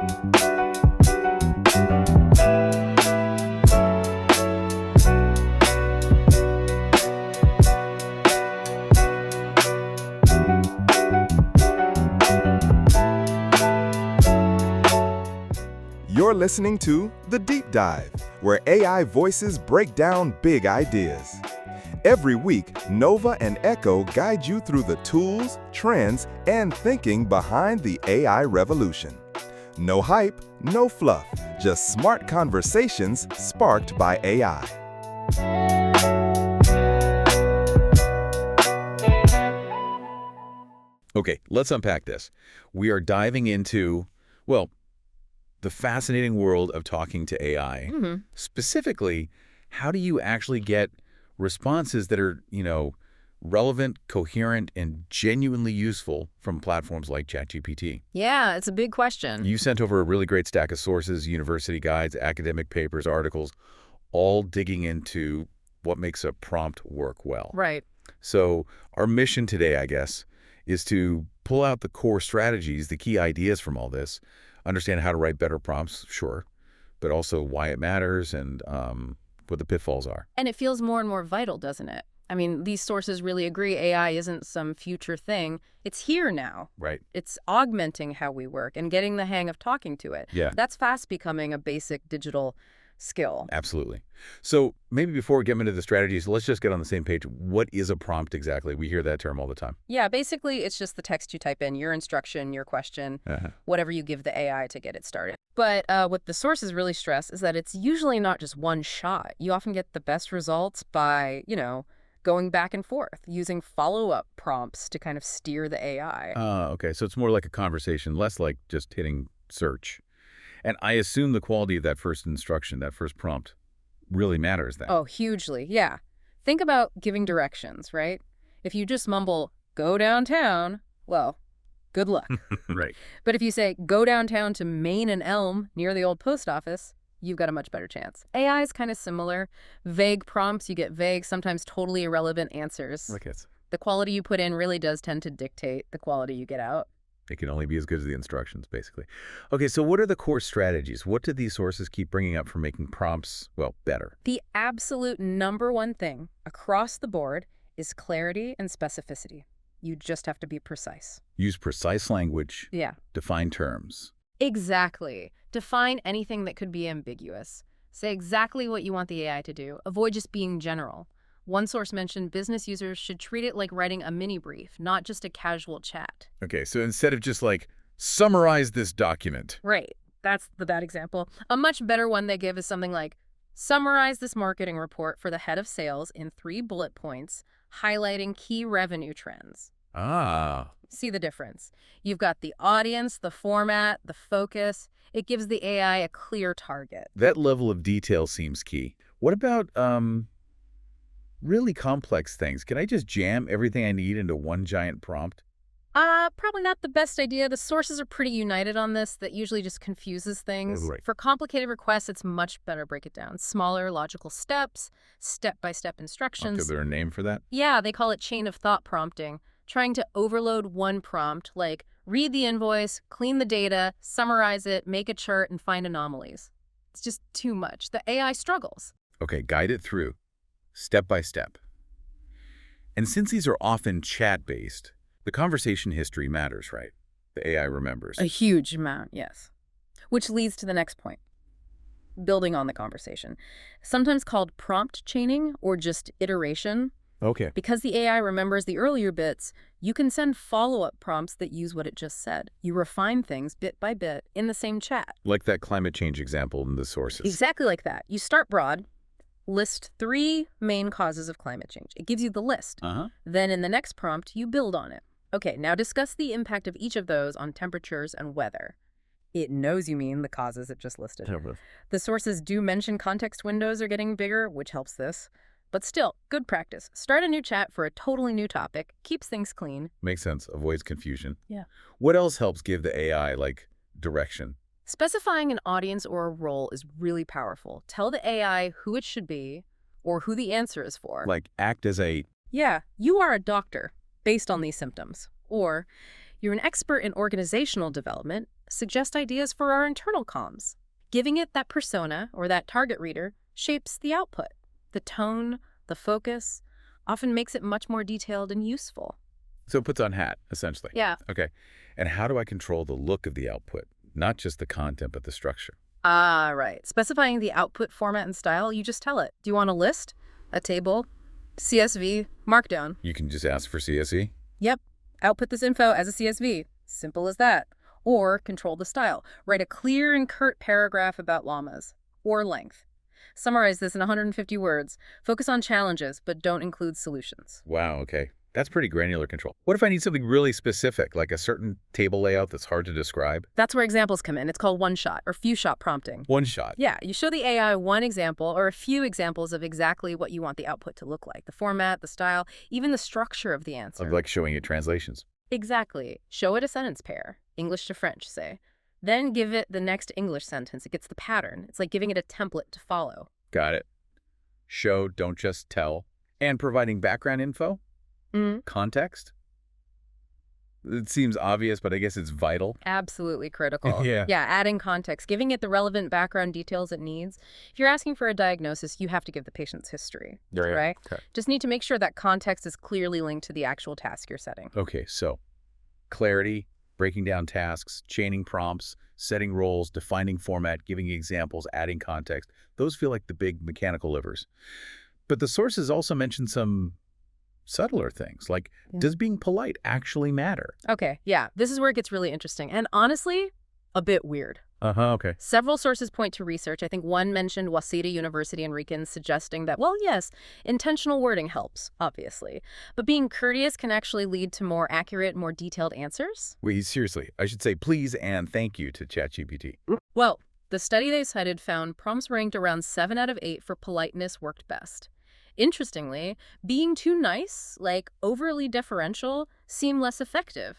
You're listening to The Deep Dive, where AI voices break down big ideas. Every week, Nova and Echo guide you through the tools, trends, and thinking behind the AI revolution. No hype, no fluff, just smart conversations sparked by AI. Okay, let's unpack this. We are diving into, well, the fascinating world of talking to AI. Specifically, how do you actually get responses that are, relevant, coherent, and genuinely useful from platforms like ChatGPT? Yeah, it's a big question. You sent over a really great stack of sources, university guides, academic papers, articles, all digging into what makes a prompt work well. Right. So our mission today, I guess, is to pull out the core strategies, the key ideas from all this, understand how to write better prompts, sure, but also why it matters and what the pitfalls are. And it feels more and more vital, doesn't it? I mean, these sources really agree AI isn't some future thing. It's here now. Right. It's augmenting how we work and getting the hang of talking to it. Yeah. That's fast becoming a basic digital skill. Absolutely. So maybe before we get into the strategies, let's just get on the same page. What is a prompt exactly? We hear that term all the time. Yeah, basically, it's just the text you type in, your instruction, your question, whatever you give the AI to get it started. But what the sources really stress is that it's usually not just one shot. You often get the best results by, going back and forth, using follow-up prompts to kind of steer the AI. Okay. So it's more like a conversation, less like just hitting search. And I assume the quality of that first instruction, that first prompt, really matters then. Oh, hugely, yeah. Think about giving directions, right? If you just mumble, go downtown, well, good luck. Right. But if you say, go downtown to Main and Elm near the old post office, you've got a much better chance. AI is kind of similar. Vague prompts, you get vague, sometimes totally irrelevant answers. Okay. The quality you put in really does tend to dictate the quality you get out. It can only be as good as the instructions, basically. Okay, so what are the core strategies? What do these sources keep bringing up for making prompts, well, better? The absolute #1 thing across the board is clarity and specificity. You just have to be precise. Use precise language. Yeah. Define terms. Exactly. Define anything that could be ambiguous. Say exactly what you want the AI to do. Avoid just being general. One source mentioned business users should treat it like writing a mini brief, not just a casual chat. Okay, so instead of just like, summarize this document. Right. That's the bad example. A much better one they give is something like, summarize this marketing report for the head of sales in 3 bullet points, highlighting key revenue trends. Ah. See the difference? You've got the audience, the format, the focus. It gives the AI a clear target. That level of detail seems key. What about, really complex things? Can I just jam everything I need into one giant prompt? Probably not the best idea. The sources are pretty united on this. That usually just confuses things. Right. For complicated requests, it's much better to break it down. Smaller, logical steps, step-by-step instructions. Is there a name for that? Yeah, they call it chain of thought prompting. Trying to overload one prompt, like read the invoice, clean the data, summarize it, make a chart, and find anomalies. It's just too much. The AI struggles. Okay, guide it through, step by step. And since these are often chat-based, the conversation history matters, right? The AI remembers. A huge amount, yes. Which leads to the next point. Building on the conversation. Sometimes called prompt chaining or just iteration. Okay. Because the AI remembers the earlier bits, you can send follow-up prompts that use what it just said. You refine things bit by bit in the same chat. Like that climate change example in the sources. Exactly like that. You start broad, list 3 main causes of climate change. It gives you the list. Then in the next prompt, you build on it. Okay, now discuss the impact of each of those on temperatures and weather. It knows you mean the causes it just listed. The sources do mention context windows are getting bigger, which helps this. But still, good practice. Start a new chat for a totally new topic. Keeps things clean. Makes sense. Avoids confusion. Yeah. What else helps give the AI, direction? Specifying an audience or a role is really powerful. Tell the AI who it should be or who the answer is for. Act as a... Yeah, you are a doctor based on these symptoms. Or You're an expert in organizational development. Suggest ideas for our internal comms. Giving it that persona or that target reader shapes the output. The tone, the focus, often makes it much more detailed and useful. So it puts on hat, essentially. Yeah. Okay. And how do I control the look of the output? Not just the content, but the structure. Ah, right. Specifying the output format and style, you just tell it. Do you want a list, a table, CSV, Markdown? You can just ask for CSE? Yep. Output this info as a CSV. Simple as that. Or control the style. Write a clear and curt paragraph about llamas. Or length. Summarize this in 150 words. Focus on challenges, but don't include solutions. Wow, okay. That's pretty granular control. What if I need something really specific, like a certain table layout that's hard to describe? That's where examples come in. It's called one-shot or few-shot prompting. One shot. Yeah, you show the AI one example or a few examples of exactly what you want the output to look like. The format, the style, even the structure of the answer. Like showing it translations. Exactly. Show it a sentence pair, English to French, say. Then give it the next English sentence. It gets the pattern. It's like giving it a template to follow. Got it. Show, don't just tell. And providing background info? Context? It seems obvious, but I guess it's vital. Absolutely critical. Yeah. Yeah, adding context, giving it the relevant background details it needs. If you're asking for a diagnosis, you have to give the patient's history, right? Okay. Just need to make sure that context is clearly linked to the actual task you're setting. Okay, so clarity, breaking down tasks, chaining prompts, setting roles, defining format, giving examples, adding context. Those feel like the big mechanical livers. But the sources also mention some subtler things, like does being polite actually matter? Okay, yeah, this is where it gets really interesting. And honestly, a bit weird. Okay. Several sources point to research. I think one mentioned Waseda University in Rican, suggesting that, well, yes, intentional wording helps, obviously. But being courteous can actually lead to more accurate, more detailed answers. Wait, seriously, I should say please and thank you to ChatGPT. Well, the study they cited found prompts ranked around 7 out of 8 for politeness worked best. Interestingly, being too nice, like overly deferential, seem less effective.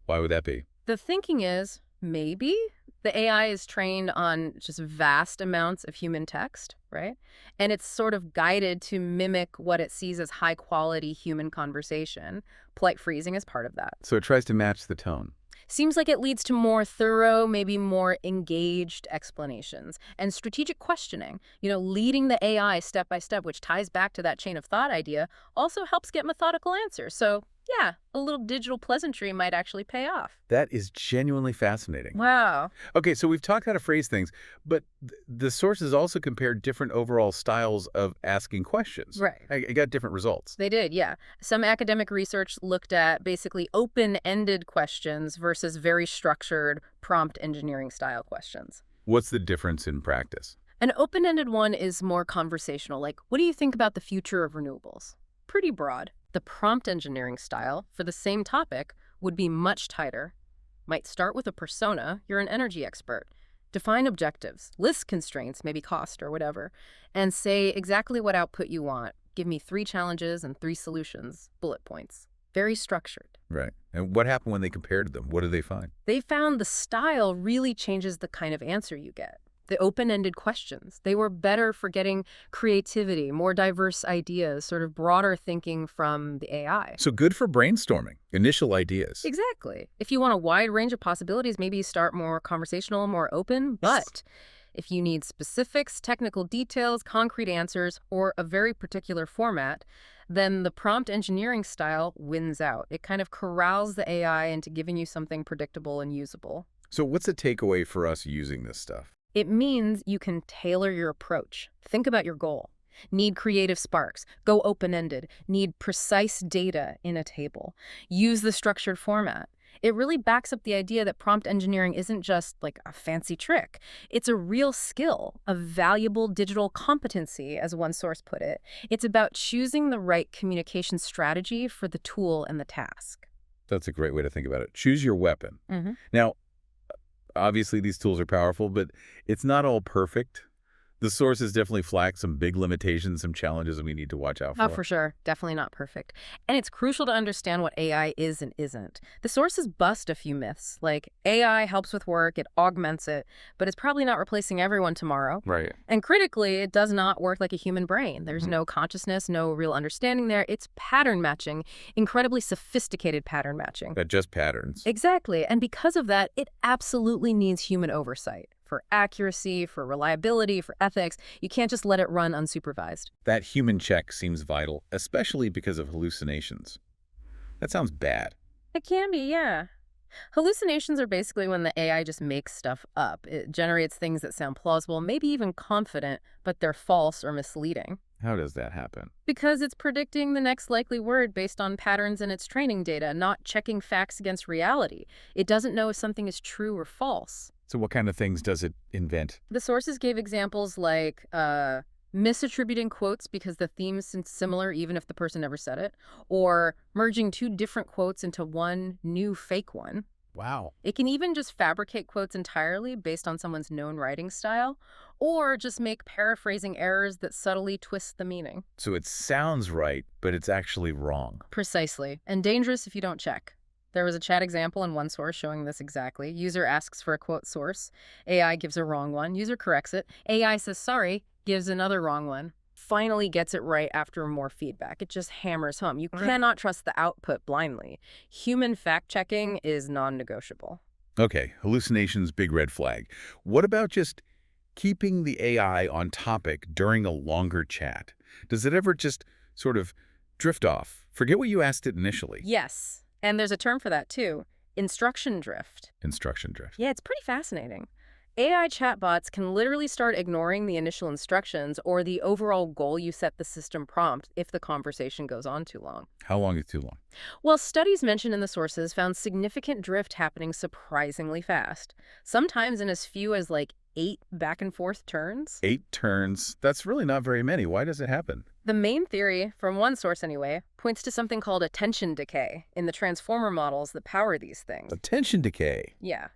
Why would that be? The thinking is, maybe the AI is trained on just vast amounts of human text, right? And it's sort of guided to mimic what it sees as high-quality human conversation. Polite phrasing is part of that. So it tries to match the tone. Seems like it leads to more thorough, maybe more engaged explanations and strategic questioning. Leading the AI step by step, which ties back to that chain of thought idea, also helps get methodical answers. So yeah, a little digital pleasantry might actually pay off. That is genuinely fascinating. Wow. Okay, so we've talked how to phrase things, but the sources also compared different overall styles of asking questions. Right. I got different results. They did, yeah. Some academic research looked at basically open-ended questions versus very structured prompt engineering style questions. What's the difference in practice? An open-ended one is more conversational, like, what do you think about the future of renewables? Pretty broad. The prompt engineering style for the same topic would be much tighter. Might start with a persona, you're an energy expert. Define objectives, list constraints, maybe cost or whatever, and say exactly what output you want. Give me 3 challenges and 3 solutions, bullet points. Very structured. Right. And what happened when they compared them? What did they find? They found the style really changes the kind of answer you get. The open-ended questions, they were better for getting creativity, more diverse ideas, sort of broader thinking from the AI. So good for brainstorming, initial ideas. Exactly. If you want a wide range of possibilities, maybe you start more conversational, more open. But if you need specifics, technical details, concrete answers, or a very particular format, then the prompt engineering style wins out. It kind of corrals the AI into giving you something predictable and usable. So what's the takeaway for us using this stuff? It means you can tailor your approach. Think about your goal. Need creative sparks. Go open-ended. Need precise data in a table. Use the structured format. It really backs up the idea that prompt engineering isn't just like a fancy trick. It's a real skill, a valuable digital competency, as one source put it. It's about choosing the right communication strategy for the tool and the task. That's a great way to think about it. Choose your weapon. Now, obviously, these tools are powerful, but it's not all perfect. The sources definitely flag some big limitations, some challenges that we need to watch out for. Oh, for sure. Definitely not perfect. And it's crucial to understand what AI is and isn't. The sources bust a few myths, like AI helps with work, it augments it, but it's probably not replacing everyone tomorrow. Right. And critically, it does not work like a human brain. There's Mhm. no consciousness, no real understanding there. It's pattern matching, incredibly sophisticated pattern matching. Just patterns. Exactly. And because of that, it absolutely needs human oversight for accuracy, for reliability, for ethics. You can't just let it run unsupervised. That human check seems vital, especially because of hallucinations. That sounds bad. It can be, yeah. Hallucinations are basically when the AI just makes stuff up. It generates things that sound plausible, maybe even confident, but they're false or misleading. How does that happen? Because it's predicting the next likely word based on patterns in its training data, not checking facts against reality. It doesn't know if something is true or false. So what kind of things does it invent? The sources gave examples like misattributing quotes because the theme seems similar even if the person never said it, or merging two different quotes into one new fake one. Wow. It can even just fabricate quotes entirely based on someone's known writing style, or just make paraphrasing errors that subtly twist the meaning. So it sounds right, but it's actually wrong. Precisely, and dangerous if you don't check. There was a chat example in one source showing this exactly. User asks for a quote source. AI gives a wrong one. User corrects it. AI says sorry, gives another wrong one. Finally gets it right after more feedback. It just hammers home. You cannot trust the output blindly. Human fact-checking is non-negotiable. Okay, hallucinations, big red flag. What about just keeping the AI on topic during a longer chat? Does it ever just sort of drift off? Forget what you asked it initially. Yes, and there's a term for that too. Instruction drift. Instruction drift. Yeah, it's pretty fascinating. AI chatbots can literally start ignoring the initial instructions or the overall goal you set the system prompt if the conversation goes on too long. How long is too long? Well, studies mentioned in the sources found significant drift happening surprisingly fast, sometimes in as few as like 8 back-and-forth turns. 8 turns. That's really not very many. Why does it happen? The main theory, from one source anyway, points to something called attention decay in the transformer models that power these things. Attention decay. Yeah.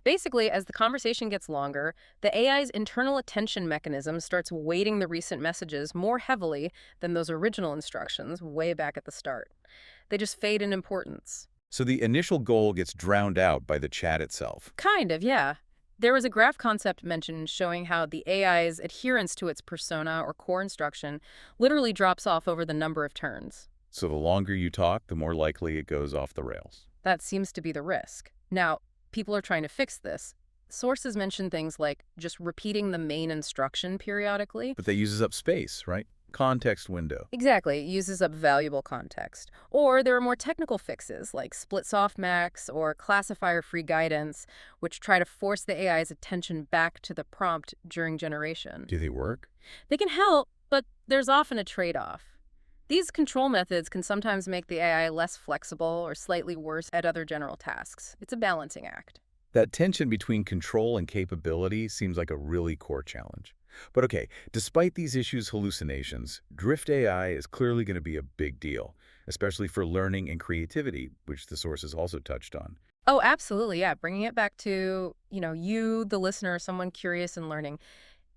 Basically, as the conversation gets longer, the AI's internal attention mechanism starts weighting the recent messages more heavily than those original instructions way back at the start. They just fade in importance. So the initial goal gets drowned out by the chat itself. Kind of, yeah. There was a graph concept mentioned showing how the AI's adherence to its persona or core instruction literally drops off over the number of turns. So the longer you talk, the more likely it goes off the rails. That seems to be the risk. Now, people are trying to fix this. Sources mention things like just repeating the main instruction periodically. But that uses up space, right? Context window. Exactly, it uses up valuable context. Or there are more technical fixes like split softmax or classifier-free guidance, which try to force the AI's attention back to the prompt during generation. Do they work? They can help, but there's often a trade-off. These control methods can sometimes make the AI less flexible or slightly worse at other general tasks. It's a balancing act. That tension between control and capability seems like a really core challenge. But okay, despite these issues, hallucinations, drift AI is clearly going to be a big deal, especially for learning and creativity, which the sources also touched on. Oh, absolutely, yeah. Bringing it back to, you, the listener, someone curious and learning.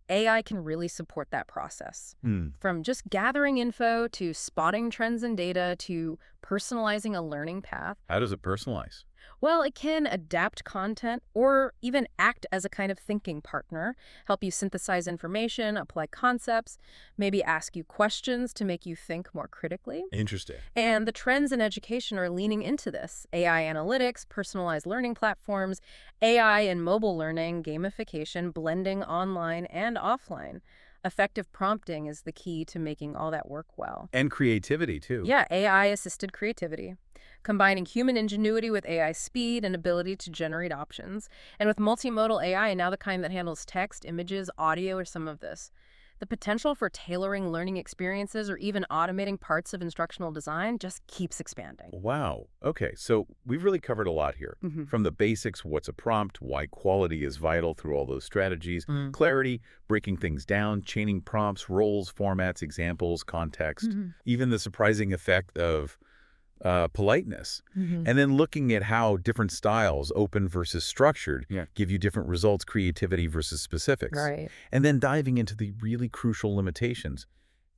AI can really support that process. From just gathering info to spotting trends in data to personalizing a learning path. How does it personalize? Well, it can adapt content or even act as a kind of thinking partner, help you synthesize information, apply concepts, maybe ask you questions to make you think more critically. Interesting. And the trends in education are leaning into this. AI analytics, personalized learning platforms, AI and mobile learning, gamification, blending online and offline. Effective prompting is the key to making all that work well. And creativity, too. Yeah, AI-assisted creativity. Combining human ingenuity with AI speed and ability to generate options. And with multimodal AI, now the kind that handles text, images, audio, or some of this. The potential for tailoring learning experiences or even automating parts of instructional design just keeps expanding. Wow. Okay, so we've really covered a lot here. From the basics, what's a prompt, why quality is vital through all those strategies, clarity, breaking things down, chaining prompts, roles, formats, examples, context, even the surprising effect of politeness. And then looking at how different styles, open versus structured, give you different results, creativity versus specifics. Right. And then diving into the really crucial limitations.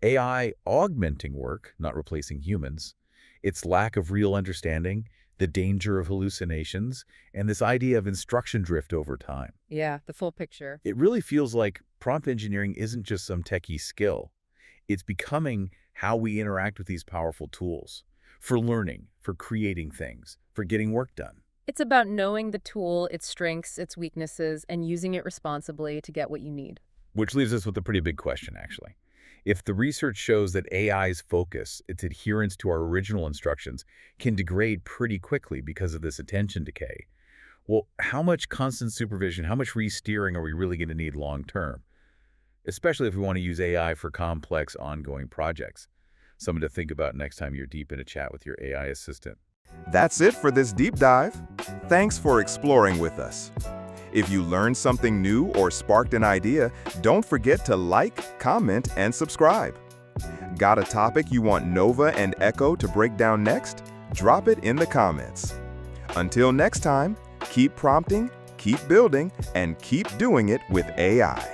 AI augmenting work, not replacing humans, its lack of real understanding, the danger of hallucinations, and this idea of instruction drift over time. Yeah, the full picture. It really feels like prompt engineering isn't just some techie skill. It's becoming how we interact with these powerful tools for learning, for creating things, for getting work done. It's about knowing the tool, its strengths, its weaknesses, and using it responsibly to get what you need. Which leaves us with a pretty big question, actually. If the research shows that AI's focus, its adherence to our original instructions, can degrade pretty quickly because of this attention decay, well, how much constant supervision, how much re-steering are we really going to need long-term? Especially if we want to use AI for complex, ongoing projects. Something to think about next time you're deep in a chat with your AI assistant. That's it for this deep dive. Thanks for exploring with us. If you learned something new or sparked an idea, don't forget to like, comment, and subscribe. Got a topic you want Nova and Echo to break down next? Drop it in the comments. Until next time, keep prompting, keep building, and keep doing it with AI.